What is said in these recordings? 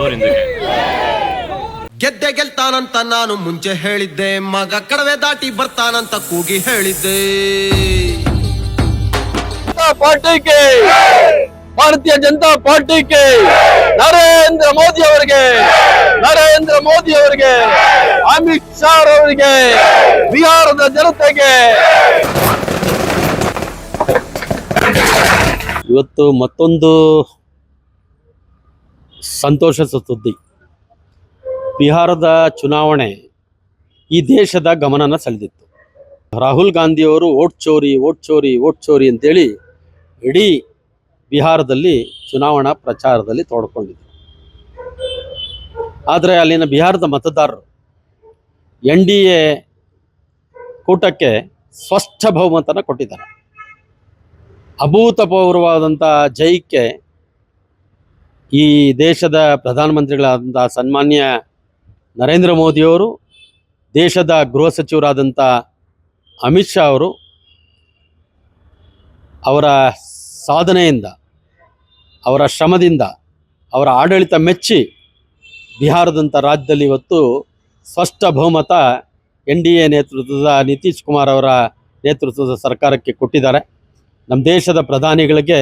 ಬಡವರಿಂದಕ್ಕೆ. ಗೆದ್ದೆ ಗೆಲ್ತಾನಂತ ನಾನು ಮುಂಚೆ ಹೇಳಿದ್ದೆ, ಮಗ ಕಡವೆ ದಾಟಿ ಬರ್ತಾನಂತ ಕೂಗಿ ಹೇಳಿದ್ದೆ. ಪಾರ್ಟಿಗೆ, ಭಾರತೀಯ ಜನತಾ ಪಾರ್ಟಿಗೆ, ನರೇಂದ್ರ ಮೋದಿ ಅವರಿಗೆ, ಅಮಿತ್ ಶಾ ಅವರಿಗೆ, ಬಿಹಾರದ ಜನತೆಗೆ. ಇವತ್ತು ಮತ್ತೊಂದು ಸಂತೋಷದ ಸುದ್ದಿ. ಬಿಹಾರದ ಚುನಾವಣೆ ಈ ದೇಶದ ಗಮನನ ಸೆಳೆದಿತ್ತು. ರಾಹುಲ್ ಗಾಂಧಿಯವರು ವೋಟ್ ಚೋರಿ ಅಂತೇಳಿ ಇಡೀ ಬಿಹಾರದಲ್ಲಿ ಚುನಾವಣಾ ಪ್ರಚಾರದಲ್ಲಿ ತೊಡ್ಕೊಂಡಿದ್ರು. ಆದರೆ ಅಲ್ಲಿನ ಬಿಹಾರದ ಮತದಾರರು NDA ಕೂಟಕ್ಕೆ ಸ್ಪಷ್ಟ ಬಹುಮತನ ಕೊಟ್ಟಿದ್ದಾರೆ. ಅಭೂತಪೂರ್ವವಾದಂಥ ಜಯಕ್ಕೆ ಈ ದೇಶದ ಪ್ರಧಾನಮಂತ್ರಿಗಳಾದಂಥ ಸನ್ಮಾನ್ಯ ನರೇಂದ್ರ ಮೋದಿಯವರು, ದೇಶದ ಗೃಹ ಸಚಿವರಾದಂಥ ಅಮಿತ್ ಶಾ ಅವರು, ಅವರ ಸಾಧನೆಯಿಂದ, ಅವರ ಶ್ರಮದಿಂದ, ಅವರ ಆಡಳಿತ ಮೆಚ್ಚಿ ಬಿಹಾರದಂಥ ರಾಜ್ಯದಲ್ಲಿ ಇವತ್ತು ಸ್ಪಷ್ಟ ಬಹುಮತ NDA ನೇತೃತ್ವದ ನಿತೀಶ್ ಕುಮಾರ್ ಅವರ ನೇತೃತ್ವದ ಸರ್ಕಾರಕ್ಕೆ ಕೊಟ್ಟಿದ್ದಾರೆ. ನಮ್ಮ ದೇಶದ ಪ್ರಧಾನಿಗಳಿಗೆ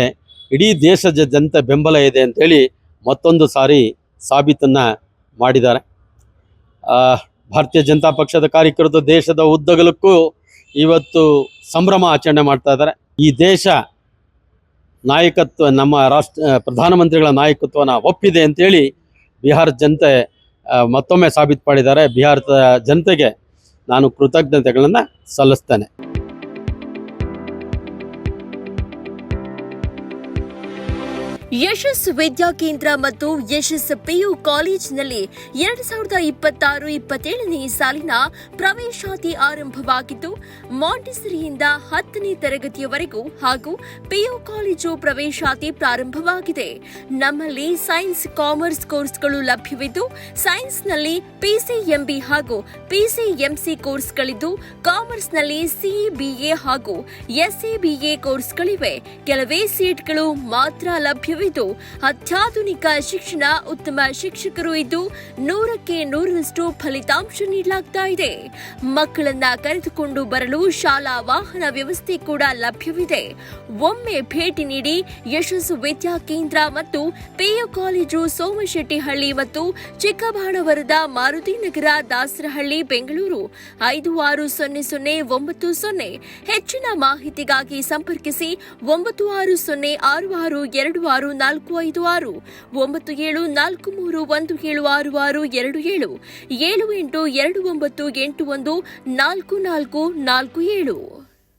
ಇಡೀ ದೇಶದ ಜನತೆ ಬೆಂಬಲ ಇದೆ ಅಂತೇಳಿ ಮತ್ತೊಂದು ಸಾರಿ ಸಾಬೀತನ್ನು ಮಾಡಿದ್ದಾರೆ. ಭಾರತೀಯ ಜನತಾ ಪಕ್ಷದ ಕಾರ್ಯಕರ್ತರು ದೇಶದ ಉದ್ದಗಲಕ್ಕೂ ಇವತ್ತು ಸಂಭ್ರಮ ಆಚರಣೆ ಮಾಡ್ತಾ ಇದ್ದಾರೆ. ಈ ದೇಶ ನಾಯಕತ್ವ, ನಮ್ಮ ಪ್ರಧಾನಮಂತ್ರಿಗಳ ನಾಯಕತ್ವನ ಒಪ್ಪಿದೆ ಅಂತೇಳಿ ಬಿಹಾರದ ಜನತೆ ಮತ್ತೊಮ್ಮೆ ಸಾಬೀತು ಮಾಡಿದ್ದಾರೆ. ಬಿಹಾರದ ಜನತೆಗೆ ನಾನು ಕೃತಜ್ಞತೆಗಳನ್ನು ಸಲ್ಲಿಸ್ತೇನೆ. ಯಶಸ್ ವಿದ್ಯಾಕೇಂದ್ರ ಮತ್ತು ಯಶಸ್ PU ಕಾಲೇಜಿನಲ್ಲಿ 2026-27ನೇ ಸಾಲಿನ ಪ್ರವೇಶಾತಿ ಆರಂಭವಾಗಿದ್ದು, ಮಾಂಟೆಸರಿಯಿಂದ 10ನೇ ತರಗತಿಯವರೆಗೂ ಹಾಗೂ PU ಕಾಲೇಜು ಪ್ರವೇಶಾತಿ ಪ್ರಾರಂಭವಾಗಿದೆ. ನಮ್ಮಲ್ಲಿ ಸೈನ್ಸ್, ಕಾಮರ್ಸ್ ಕೋರ್ಸ್ಗಳು ಲಭ್ಯವಿದ್ದು, ಸೈನ್ಸ್ನಲ್ಲಿ PCMB ಹಾಗೂ PCMC ಕೋರ್ಸ್ಗಳಿದ್ದು, ಕಾಮರ್ಸ್ನಲ್ಲಿ CBA ಹಾಗೂ SABA ಕೋರ್ಸ್ಗಳಿವೆ. ಕೆಲವೇ ಸೀಟ್ಗಳು ಮಾತ್ರ ಲಭ್ಯವಿದ್ದು, ಅತ್ಯಾಧುನಿಕ ಶಿಕ್ಷಣ, ಉತ್ತಮ ಶಿಕ್ಷಕರು ಇದ್ದು 100ಕ್ಕೆ 100ರಷ್ಟು ಫಲಿತಾಂಶ ನೀಡಲಾಗ್ತಾ ಇದೆ. ಮಕ್ಕಳನ್ನ ಕರೆದುಕೊಂಡು ಬರಲು ಶಾಲಾ ವಾಹನ ವ್ಯವಸ್ಥೆ ಕೂಡ ಲಭ್ಯವಿದೆ. ಒಮ್ಮೆ ಭೇಟಿ ನೀಡಿ. ಯಶಸ್ಸು ವಿದ್ಯಾಕೇಂದ್ರ ಮತ್ತು PU ಕಾಲೇಜು, ಸೋಮಶೆಟ್ಟಿಹಳ್ಳಿ ಮತ್ತು ಚಿಕ್ಕಬಾಣವರದ, ಮಾರುತಿನಗರ, ದಾಸರಹಳ್ಳಿ, ಬೆಂಗಳೂರು 560090. ಹೆಚ್ಚಿನ ಮಾಹಿತಿಗಾಗಿ ಸಂಪರ್ಕಿಸಿ 9606626456, 9743176627, 7829814447.